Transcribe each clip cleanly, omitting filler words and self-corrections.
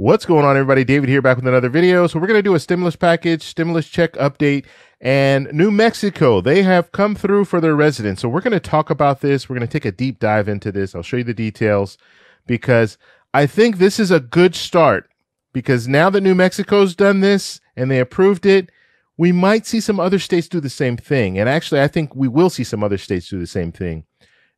What's going on, everybody? David here, back with another video. So we're going to do a stimulus package, stimulus check update, and New Mexico, they have come through for their residents. So we're going to talk about this. We're going to take a deep dive into this. I'll show you the details because I think this is a good start, because now that New Mexico's done this and they approved it, we might see some other states do the same thing. And actually, I think we will see some other states do the same thing.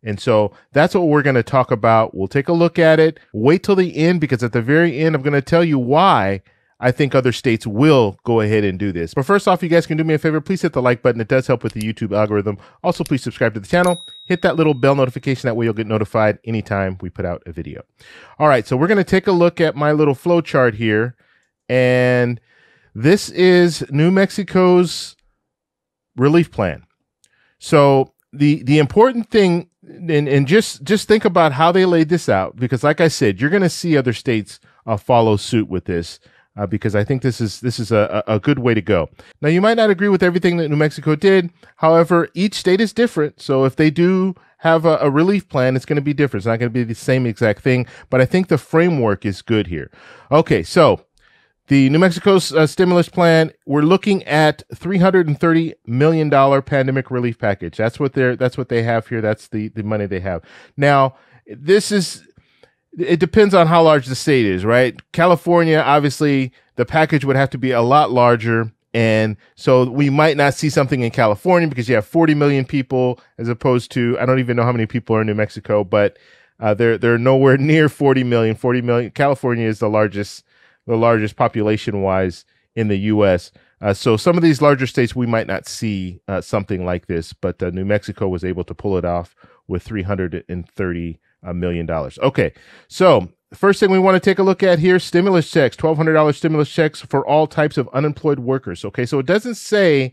And so that's what we're going to talk about. We'll take a look at it. Wait till the end, because at the very end, I'm going to tell you why I think other states will go ahead and do this. But first off, you guys can do me a favor. Please hit the like button. It does help with the YouTube algorithm. Also, please subscribe to the channel. Hit that little bell notification. That way you'll get notified anytime we put out a video. All right, so we're going to take a look at my little flow chart here. And this is New Mexico's relief plan. So the important thing, and just think about how they laid this out, because like I said, you're going to see other states follow suit with this, because I think this is a good way to go. Now, you might not agree with everything that New Mexico did. However, each state is different. So if they do have a relief plan, it's going to be different. It's not going to be the same exact thing, but I think the framework is good here. Okay, so the New Mexico's stimulus plan, we're looking at $330 million pandemic relief package. That's what they have here. That's the money they have. Now, it depends on how large the state is, right? California, obviously, the package would have to be a lot larger. And so we might not see something in California because you have 40 million people, as opposed to, I don't even know how many people are in New Mexico, but they're nowhere near 40 million. 40 million. California is the largest population-wise in the U.S. So some of these larger states, we might not see something like this, but New Mexico was able to pull it off with $330 million. Okay, so the first thing we want to take a look at here, stimulus checks, $1,200 stimulus checks for all types of unemployed workers. Okay, so it doesn't say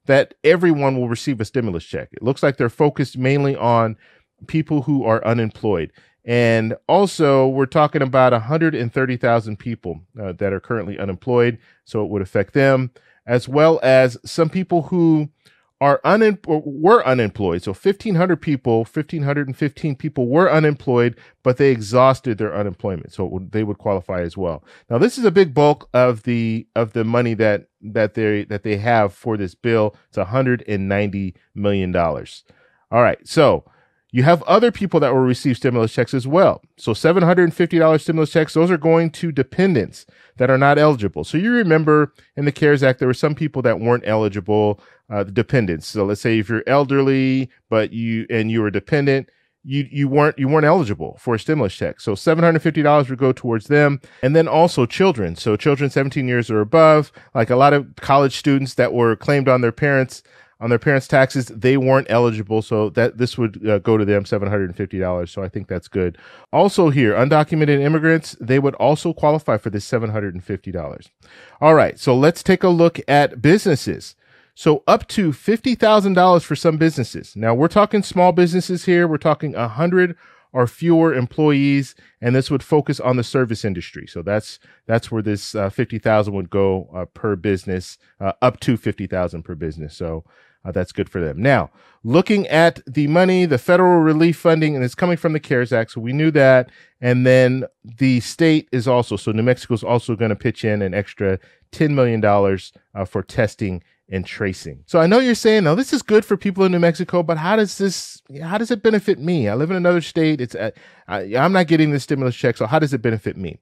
that everyone will receive a stimulus check. It looks like they're focused mainly on people who are unemployed. And also, we're talking about 130,000 people that are currently unemployed, so it would affect them, as well as some people who are were unemployed. So 1,515 people were unemployed, but they exhausted their unemployment, so they would qualify as well. Now, this is a big bulk of the money that they have for this bill. It's $190 million. All right, so you have other people that will receive stimulus checks as well. So $750 stimulus checks, those are going to dependents that are not eligible. So you remember in the CARES Act, there were some people that weren't eligible, the dependents. So let's say if you're elderly, but you were dependent, you weren't eligible for a stimulus check. So $750 would go towards them. And then also children. So children 17 years or above, like a lot of college students that were claimed on their parents' taxes, they weren't eligible. So this would go to them, $750. So I think that's good. Also here, undocumented immigrants, they would also qualify for this $750. All right, so let's take a look at businesses. So up to $50,000 for some businesses. Now, we're talking small businesses here. We're talking 100 or fewer employees, and this would focus on the service industry. So that's where this 50,000 would go per business, up to 50,000 per business. So that's good for them. Now, looking at the money, the federal relief funding, and it's coming from the CARES Act, so we knew that. And then the state is also, so New Mexico is also going to pitch in an extra $10 million for testing and tracing. So I know you're saying, now this is good for people in New Mexico, but how does it benefit me? I live in another state. I'm not getting this stimulus check. So how does it benefit me?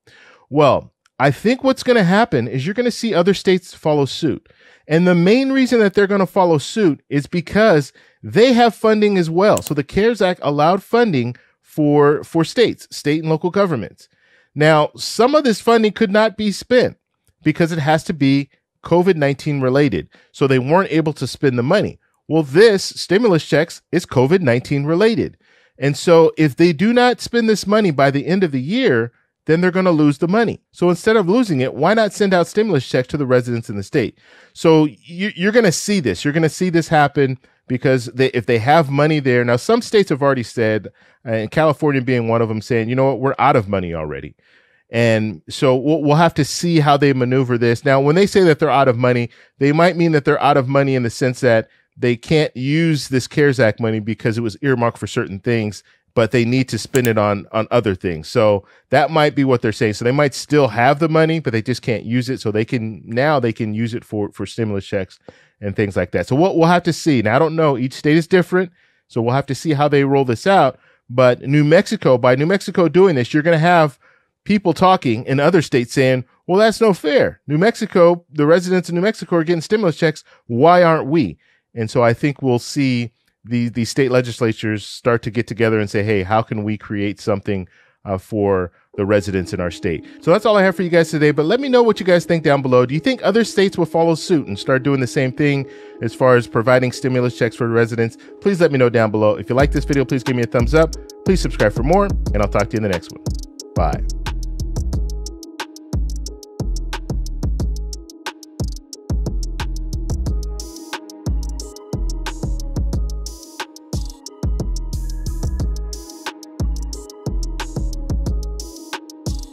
Well, I think what's going to happen is you're going to see other states follow suit. And the main reason that they're going to follow suit is because they have funding as well. So the CARES Act allowed funding for states, state and local governments. Now, some of this funding could not be spent because it has to be COVID-19 related. So they weren't able to spend the money. Well, this stimulus checks is COVID-19 related. And so if they do not spend this money by the end of the year, then they're going to lose the money. So instead of losing it, why not send out stimulus checks to the residents in the state? So you're going to see this. You're going to see this happen because if they have money there. Now, some states have already said, and California being one of them, saying, you know what, we're out of money already. And so we'll have to see how they maneuver this. Now, when they say that they're out of money, they might mean that they're out of money in the sense that they can't use this CARES Act money because it was earmarked for certain things but they need to spend it on other things. So that might be what they're saying. So they might still have the money, but they just can't use it. So they can use it for stimulus checks and things like that. So we'll have to see. Now, I don't know. Each state is different. So we'll have to see how they roll this out. But by New Mexico doing this, you're going to have people talking in other states saying, well, that's no fair. New Mexico, the residents of New Mexico are getting stimulus checks. Why aren't we? And so I think we'll see the state legislatures start to get together and say, hey, how can we create something for the residents in our state? So that's all I have for you guys today. But let me know what you guys think down below. Do you think other states will follow suit and start doing the same thing as far as providing stimulus checks for residents? Please let me know down below. If you like this video, please give me a thumbs up. Please subscribe for more, and I'll talk to you in the next one. Bye.